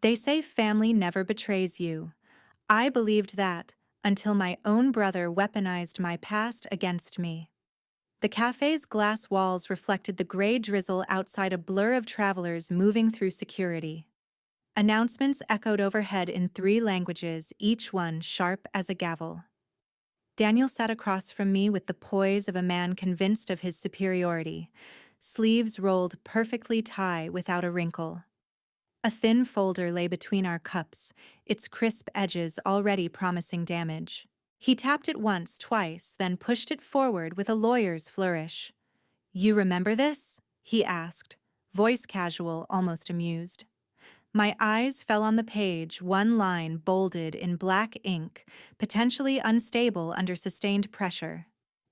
They say family never betrays you. I believed that until my own brother weaponized my past against me. The cafe's glass walls reflected the gray drizzle outside, a blur of travelers moving through security. Announcements echoed overhead in 3 languages, each one sharp as a gavel. Daniel sat across from me with the poise of a man convinced of his superiority, sleeves rolled perfectly tight without a wrinkle. A thin folder lay between our cups, its crisp edges already promising damage. He tapped it once, twice, then pushed it forward with a lawyer's flourish. "You remember this?" he asked, voice casual, almost amused. My eyes fell on the page, one line bolded in black ink, potentially unstable under sustained pressure.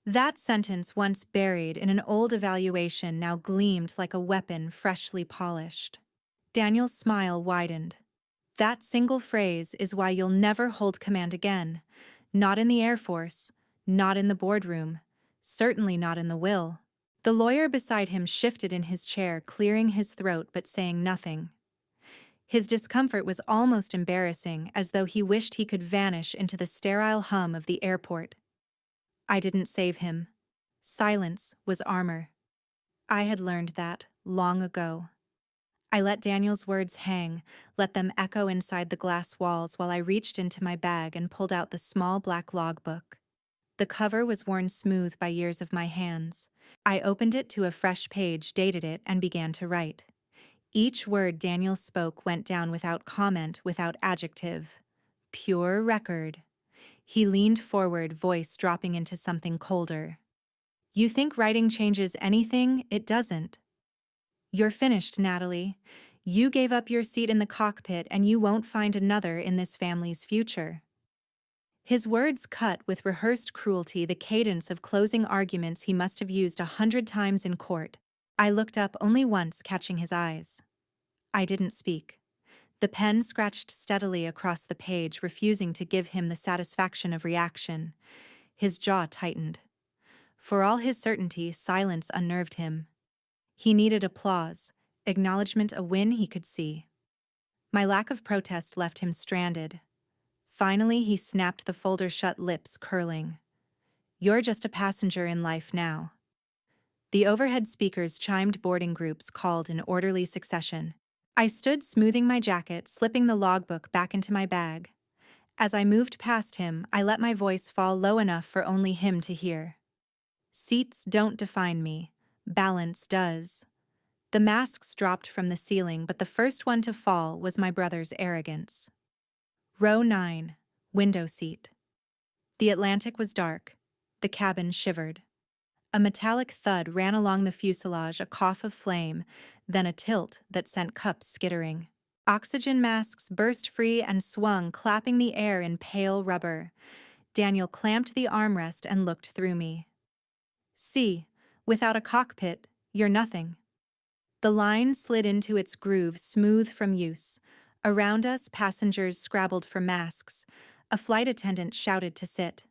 That sentence, once buried in an old evaluation, now gleamed like a weapon freshly polished. Daniel's smile widened. "That single phrase is why you'll never hold command again. Not in the Air Force, not in the boardroom, certainly not in the will." The lawyer beside him shifted in his chair, clearing his throat but saying nothing. His discomfort was almost embarrassing, as though he wished he could vanish into the sterile hum of the airport. I didn't save him. Silence was armor. I had learned that long ago. I let Daniel's words hang, let them echo inside the glass walls while I reached into my bag and pulled out the small black logbook. The cover was worn smooth by years of my hands. I opened it to a fresh page, dated it, and began to write. Each word Daniel spoke went down without comment, without adjective. Pure record. He leaned forward, voice dropping into something colder. "You think writing changes anything? It doesn't. You're finished, Natalie. You gave up your seat in the cockpit and you won't find another in this family's future." His words cut with rehearsed cruelty, the cadence of closing arguments he must have used 100 times in court. I looked up only once, catching his eyes. I didn't speak. The pen scratched steadily across the page, refusing to give him the satisfaction of reaction. His jaw tightened. For all his certainty, silence unnerved him. He needed applause, acknowledgement, a win he could see. My lack of protest left him stranded. Finally, he snapped the folder shut, lips curling. "You're just a passenger in life now." The overhead speakers chimed, boarding groups called in orderly succession. I stood smoothing my jacket, slipping the logbook back into my bag. As I moved past him, I let my voice fall low enough for only him to hear. "Seats don't define me. Balance does." The masks dropped from the ceiling, but the first one to fall was my brother's arrogance. Row 9, window seat. The Atlantic was dark. The cabin shivered. A metallic thud ran along the fuselage, a cough of flame, then a tilt that sent cups skittering. Oxygen masks burst free and swung, clapping the air in pale rubber. Daniel clamped the armrest and looked through me. "See, without a cockpit, you're nothing." The line slid into its groove, smooth from use. Around us, passengers scrabbled for masks. A flight attendant shouted to sit.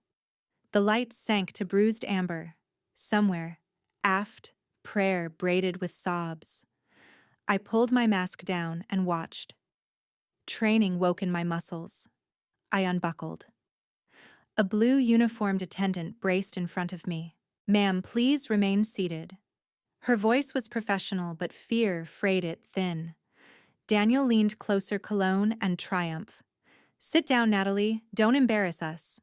The lights sank to bruised amber. Somewhere, aft, prayer braided with sobs. I pulled my mask down and watched. Training woke in my muscles. I unbuckled. A blue uniformed attendant braced in front of me. "Ma'am, please remain seated." Her voice was professional, but fear frayed it thin. Daniel leaned closer, cologne and triumph. "Sit down, Natalie. Don't embarrass us."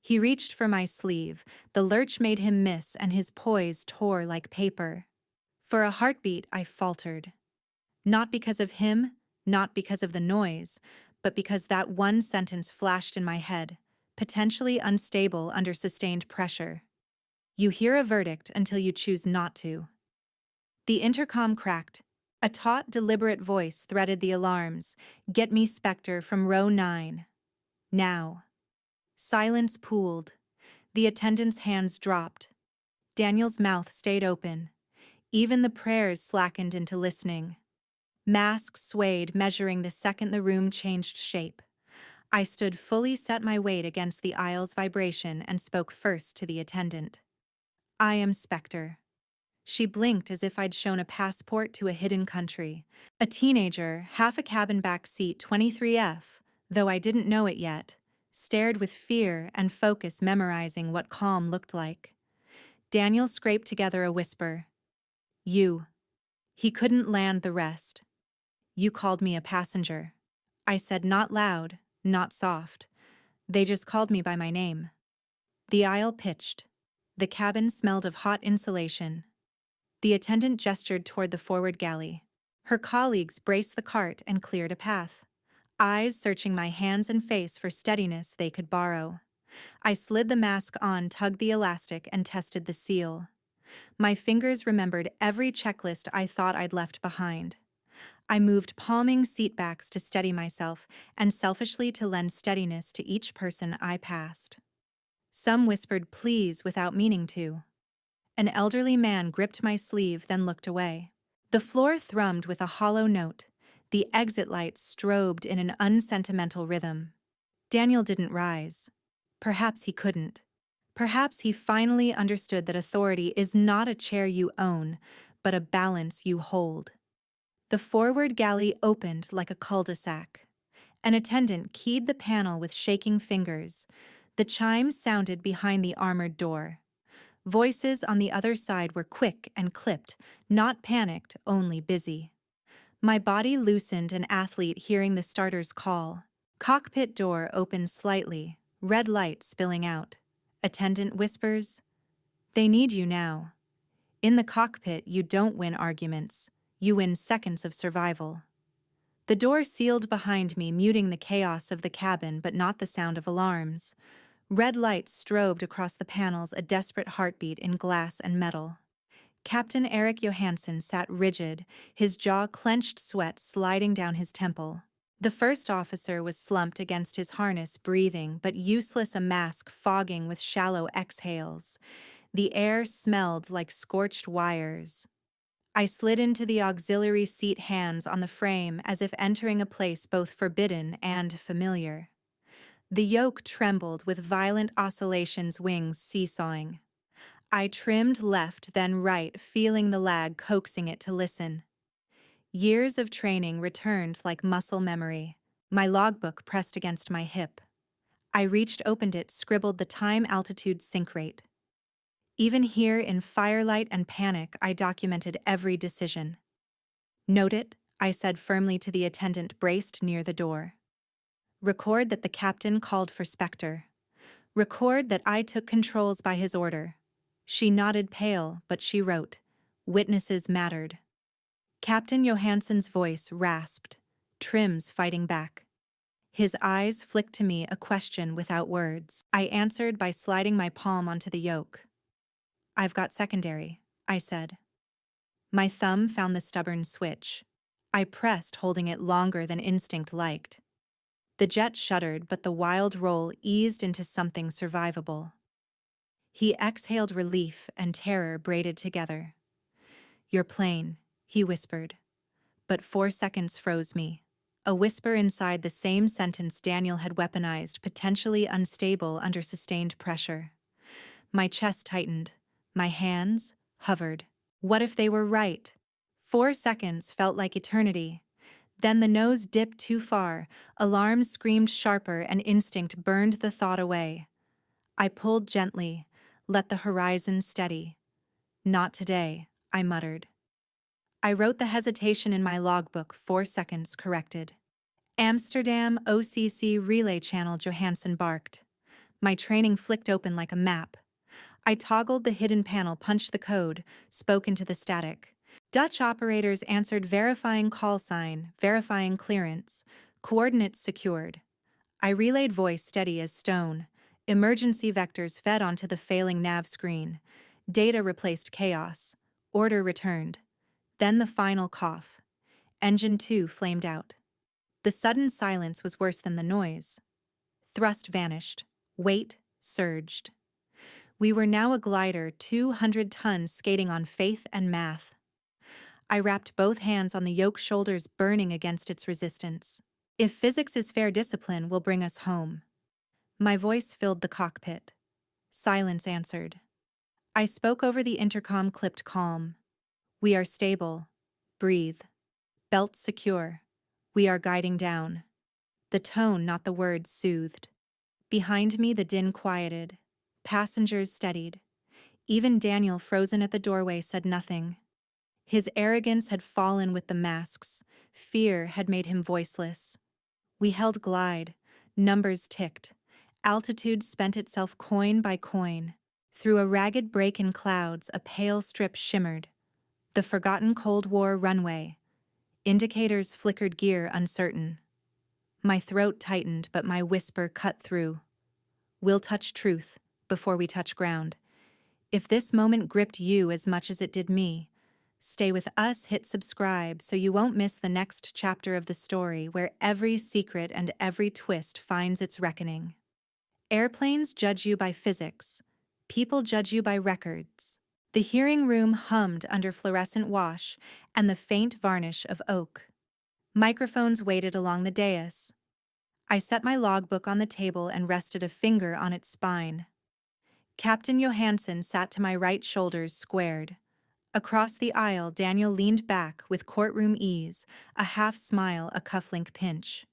He reached for my sleeve. The lurch made him miss, and his poise tore like paper. For a heartbeat, I faltered. Not because of him, not because of the noise, but because that one sentence flashed in my head, potentially unstable under sustained pressure. "You hear a verdict until you choose not to." The intercom cracked. A taut, deliberate voice threaded the alarms. "Get me Spectre from row 9. Now." Silence pooled. The attendant's hands dropped. Daniel's mouth stayed open. Even the prayers slackened into listening. Masks swayed, measuring the second the room changed shape. I stood fully, set my weight against the aisle's vibration, and spoke first to the attendant. "I am Spectre." She blinked as if I'd shown a passport to a hidden country. A teenager, half a cabin back seat 23F, though I didn't know it yet, stared with fear and focus memorizing what calm looked like. Daniel scraped together a whisper. You. He couldn't land the rest. You called me a passenger. I said not loud, not soft. They just called me by my name. The aisle pitched. The cabin smelled of hot insulation. The attendant gestured toward the forward galley. Her colleagues braced the cart and cleared a path, eyes searching my hands and face for steadiness they could borrow. I slid the mask on, tugged the elastic, and tested the seal. My fingers remembered every checklist I thought I'd left behind. I moved palming seatbacks to steady myself and selfishly to lend steadiness to each person I passed. Some whispered please without meaning to. An elderly man gripped my sleeve, then looked away. The floor thrummed with a hollow note. The exit lights strobed in an unsentimental rhythm. Daniel didn't rise. Perhaps he couldn't. Perhaps he finally understood that authority is not a chair you own, but a balance you hold. The forward galley opened like a cul-de-sac. An attendant keyed the panel with shaking fingers. The chimes sounded behind the armored door. Voices on the other side were quick and clipped, not panicked, only busy. My body loosened, an athlete hearing the starter's call. Cockpit door opens slightly, red light spilling out. Attendant whispers, "They need you now." In the cockpit, you don't win arguments. You win seconds of survival. The door sealed behind me, muting the chaos of the cabin but not the sound of alarms. Red lights strobed across the panels, a desperate heartbeat in glass and metal. Captain Eric Johansson sat rigid, his jaw clenched, sweat sliding down his temple. The first officer was slumped against his harness, breathing, but useless, a mask fogging with shallow exhales. The air smelled like scorched wires. I slid into the auxiliary seat, hands on the frame as if entering a place both forbidden and familiar. The yoke trembled with violent oscillations, wings seesawing. I trimmed left, then right, feeling the lag coaxing it to listen. Years of training returned like muscle memory. My logbook pressed against my hip. I reached, opened it, scribbled the time, altitude, sink rate. Even here in firelight and panic, I documented every decision. "Note it," I said firmly to the attendant braced near the door. "Record that the captain called for Spectre. Record that I took controls by his order." She nodded, pale, but she wrote, "Witnesses mattered." Captain Johansson's voice rasped, Trims fighting back. His eyes flicked to me, a question without words. I answered by sliding my palm onto the yoke. "I've got secondary," I said. My thumb found the stubborn switch. I pressed, holding it longer than instinct liked. The jet shuddered, but the wild roll eased into something survivable. He exhaled, relief and terror braided together. "You're plain," he whispered. But 4 seconds froze me. A whisper inside the same sentence Daniel had weaponized, potentially unstable under sustained pressure. My chest tightened. My hands hovered. What if they were right? 4 seconds felt like eternity. Then the nose dipped too far, alarm screamed sharper, and instinct burned the thought away. I pulled gently, let the horizon steady. "Not today," I muttered. I wrote the hesitation in my logbook, 4 seconds corrected. "Amsterdam OCC relay channel," Johansson barked. My training flicked open like a map. I toggled the hidden panel, punched the code, spoke into the static. Dutch operators answered, verifying call sign, verifying clearance, coordinates secured. I relayed, voice steady as stone. Emergency vectors fed onto the failing nav screen. Data replaced chaos. Order returned. Then the final cough. Engine 2 flamed out. The sudden silence was worse than the noise. Thrust vanished. Weight surged. We were now a glider, 200 tons, skating on faith and math. I wrapped both hands on the yoke, shoulders burning against its resistance. "If physics is fair, discipline will bring us home." My voice filled the cockpit. Silence answered. I spoke over the intercom, clipped calm. We are stable. Breathe. Belts secure. We are guiding down. The tone, not the words, soothed. Behind me, the din quieted. Passengers steadied. Even Daniel, frozen at the doorway, said nothing. His arrogance had fallen with the masks. Fear had made him voiceless. We held glide. Numbers ticked. Altitude spent itself coin by coin. Through a ragged break in clouds, a pale strip shimmered. The forgotten Cold War runway. Indicators flickered gear uncertain. My throat tightened, but my whisper cut through. We'll touch truth before we touch ground. If this moment gripped you as much as it did me, stay with us, hit subscribe so you won't miss the next chapter of the story where every secret and every twist finds its reckoning. Airplanes judge you by physics. People judge you by records. The hearing room hummed under fluorescent wash and the faint varnish of oak. Microphones waited along the dais. I set my logbook on the table and rested a finger on its spine. Captain Johansson sat to my right, shoulders squared. Across the aisle, Daniel leaned back with courtroom ease, a half smile, a cufflink pinch.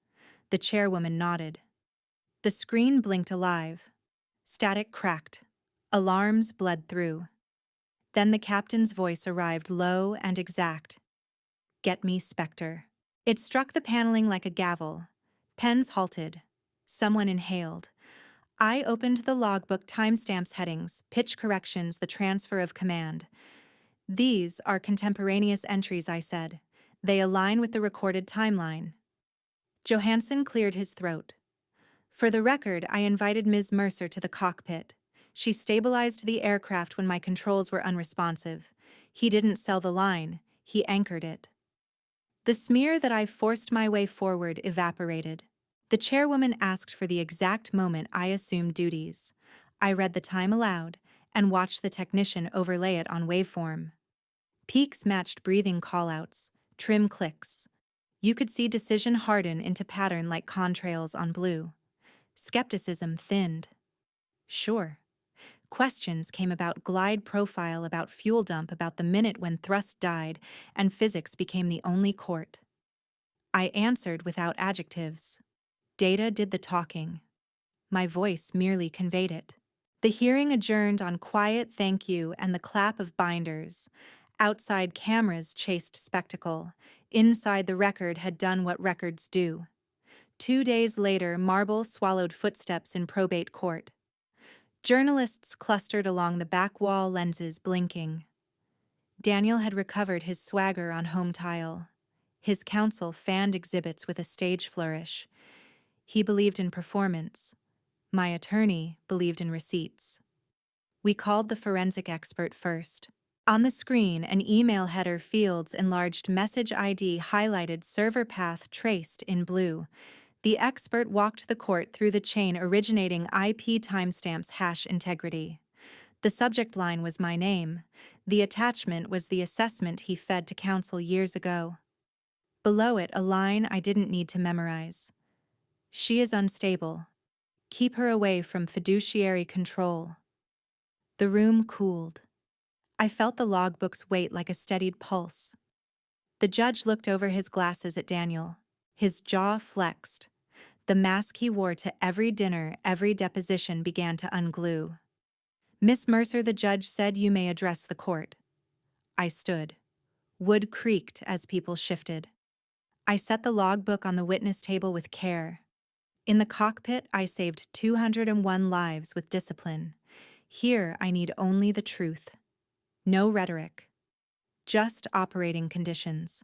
The chairwoman nodded. The screen blinked alive. Static cracked. Alarms bled through. Then the captain's voice arrived, low and exact. "Get me Spectre." It struck the paneling like a gavel. Pens halted. Someone inhaled. I opened the logbook, timestamps, headings, pitch corrections, the transfer of command. "These are contemporaneous entries," I said. "They align with the recorded timeline." Johansson cleared his throat. "For the record, I invited Ms. Mercer to the cockpit. She stabilized the aircraft when my controls were unresponsive. He didn't sell the line, he anchored it." The smear that I forced my way forward evaporated. The chairwoman asked for the exact moment I assumed duties. I read the time aloud and watched the technician overlay it on waveform. Peaks matched breathing callouts, trim clicks. You could see decision harden into pattern like contrails on blue. Skepticism thinned. Sure. Questions came about glide profile, about fuel dump, about the minute when thrust died, and physics became the only court. I answered without adjectives. Data did the talking. My voice merely conveyed it. The hearing adjourned on quiet thank you and the clap of binders. Outside, cameras chased spectacle. Inside, the record had done what records do. 2 days later, marble swallowed footsteps in probate court. Journalists clustered along the back wall, lenses blinking. Daniel had recovered his swagger on home tile. His counsel fanned exhibits with a stage flourish. He believed in performance. My attorney believed in receipts. We called the forensic expert first. On the screen, an email header, fields enlarged, message ID highlighted, server path traced in blue. The expert walked the court through the chain, originating IP timestamps, hash integrity. The subject line was my name. The attachment was the assessment he fed to counsel years ago. Below it, a line I didn't need to memorize. "She is unstable. Keep her away from fiduciary control." The room cooled. I felt the logbook's weight like a steadied pulse. The judge looked over his glasses at Daniel. His jaw flexed. The mask he wore to every dinner, every deposition began to unglue. "Miss Mercer," the judge said, "you may address the court." I stood. Wood creaked as people shifted. I set the logbook on the witness table with care. In the cockpit, I saved 201 lives with discipline. Here, I need only the truth. No rhetoric. Just operating conditions.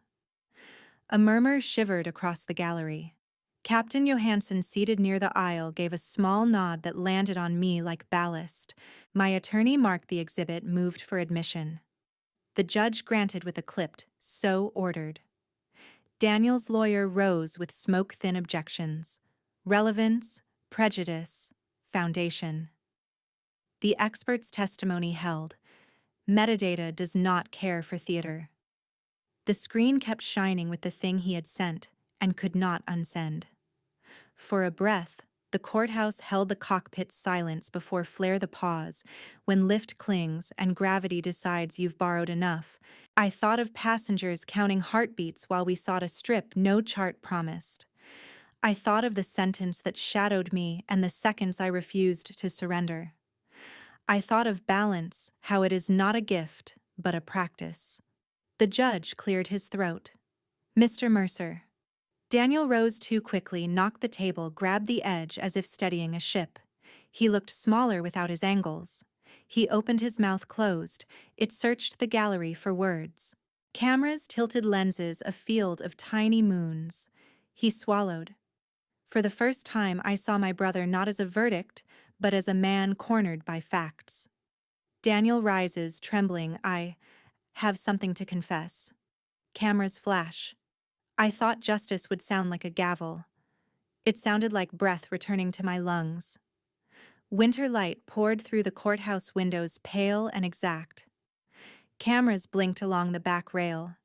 A murmur shivered across the gallery. Captain Johansson, seated near the aisle, gave a small nod that landed on me like ballast. My attorney marked the exhibit, moved for admission. The judge granted with a clipped, "So ordered." Daniel's lawyer rose with smoke-thin objections. Relevance, prejudice, foundation. The expert's testimony held. Metadata does not care for theater. The screen kept shining with the thing he had sent and could not unsend. For a breath, the courthouse held the cockpit's silence before flare the pause, when lift clings and gravity decides you've borrowed enough. I thought of passengers counting heartbeats while we sought a strip no chart promised. I thought of the sentence that shadowed me and the seconds I refused to surrender. I thought of balance, how it is not a gift, but a practice. The judge cleared his throat. Mr. Mercer. Daniel rose too quickly, knocked the table, grabbed the edge as if steadying a ship. He looked smaller without his angles. He opened his mouth closed. It searched the gallery for words. Cameras tilted lenses, a field of tiny moons. He swallowed. For the first time, I saw my brother not as a verdict, but as a man cornered by facts. Daniel rises, trembling. I have something to confess. Cameras flash. I thought justice would sound like a gavel. It sounded like breath returning to my lungs. Winter light poured through the courthouse windows, pale and exact. Cameras blinked along the back rail.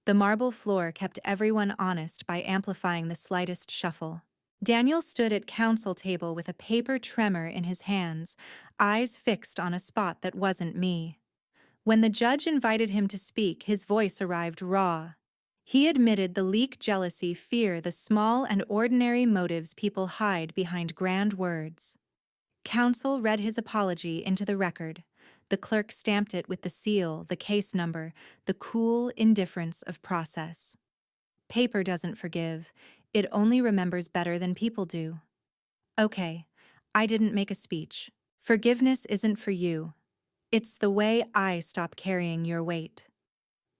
The marble floor kept everyone honest by amplifying the slightest shuffle. Daniel stood at counsel table with a paper tremor in his hands, eyes fixed on a spot that wasn't me. When the judge invited him to speak, his voice arrived raw. He admitted the leak, jealousy, fear, the small and ordinary motives people hide behind grand words. Counsel read his apology into the record. The clerk stamped it with the seal, the case number, the cool indifference of process. Paper doesn't forgive. It only remembers better than people do. Okay, I didn't make a speech. Forgiveness isn't for you. It's the way I stop carrying your weight.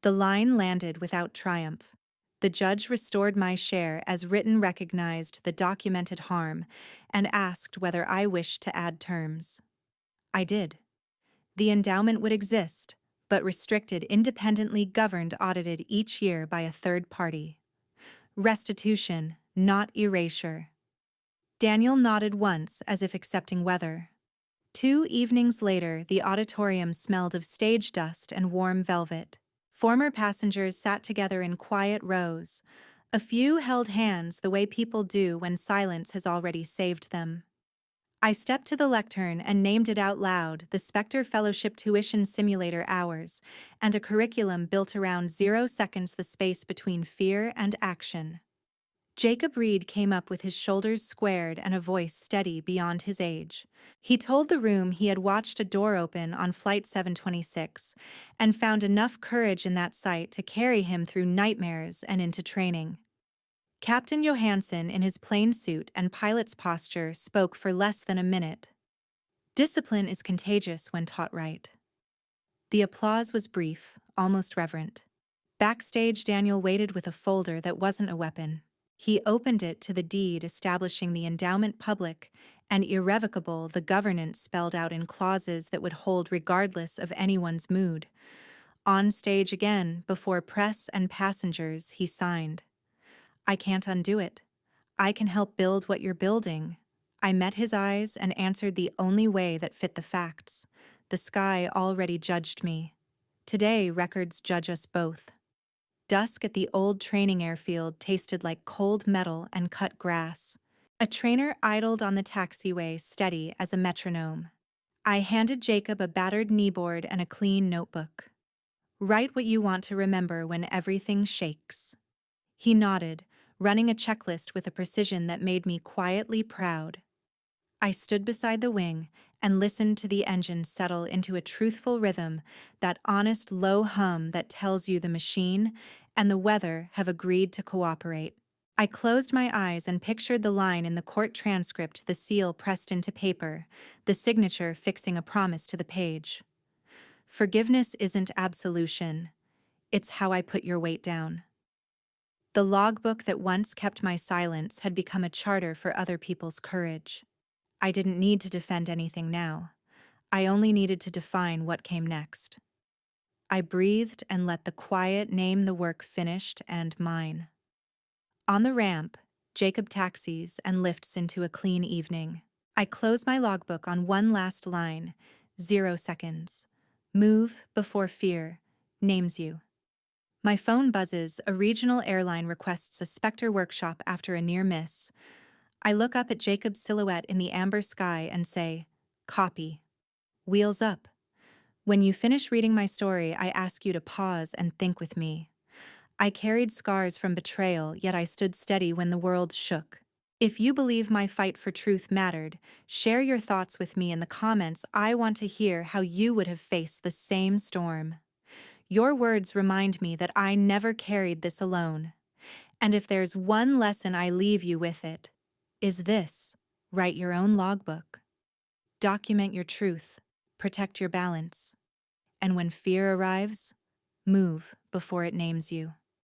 The line landed without triumph. The judge restored my share as written, recognized the documented harm, and asked whether I wished to add terms. I did. The endowment would exist, but restricted, independently governed, audited each year by a third party. Restitution, not erasure. Daniel nodded once as if accepting weather. 2 evenings later, the auditorium smelled of stage dust and warm velvet. Former passengers sat together in quiet rows. A few held hands the way people do when silence has already saved them. I stepped to the lectern and named it out loud, the Spectre Fellowship Tuition Simulator Hours, and a curriculum built around 0 seconds, the space between fear and action. Jacob Reed came up with his shoulders squared and a voice steady beyond his age. He told the room he had watched a door open on Flight 726 and found enough courage in that sight to carry him through nightmares and into training. Captain Johansson, in his plain suit and pilot's posture, spoke for less than a minute. Discipline is contagious when taught right. The applause was brief, almost reverent. Backstage, Daniel waited with a folder that wasn't a weapon. He opened it to the deed establishing the endowment public and irrevocable, the governance spelled out in clauses that would hold regardless of anyone's mood. On stage again, before press and passengers, he signed. I can't undo it. I can help build what you're building. I met his eyes and answered the only way that fit the facts. The sky already judged me. Today, records judge us both. Dusk at the old training airfield tasted like cold metal and cut grass. A trainer idled on the taxiway, steady as a metronome. I handed Jacob a battered kneeboard and a clean notebook. Write what you want to remember when everything shakes. He nodded, running a checklist with a precision that made me quietly proud. I stood beside the wing and listened to the engine settle into a truthful rhythm, that honest low hum that tells you the machine and the weather have agreed to cooperate. I closed my eyes and pictured the line in the court transcript, the seal pressed into paper, the signature fixing a promise to the page. Forgiveness isn't absolution. It's how I put your weight down. The logbook that once kept my silence had become a charter for other people's courage. I didn't need to defend anything now. I only needed to define what came next. I breathed and let the quiet name the work finished and mine. On the ramp, Jacob taxis and lifts into a clean evening. I close my logbook on one last line, 0 seconds. Move before fear names you. My phone buzzes. A regional airline requests a Spectre workshop after a near miss. I look up at Jacob's silhouette in the amber sky and say, copy. Wheels up. When you finish reading my story, I ask you to pause and think with me. I carried scars from betrayal, yet I stood steady when the world shook. If you believe my fight for truth mattered, share your thoughts with me in the comments. I want to hear how you would have faced the same storm. Your words remind me that I never carried this alone. And if there's one lesson I leave you with, it is this: write your own logbook. Document your truth. Protect your balance. And when fear arrives, move before it names you.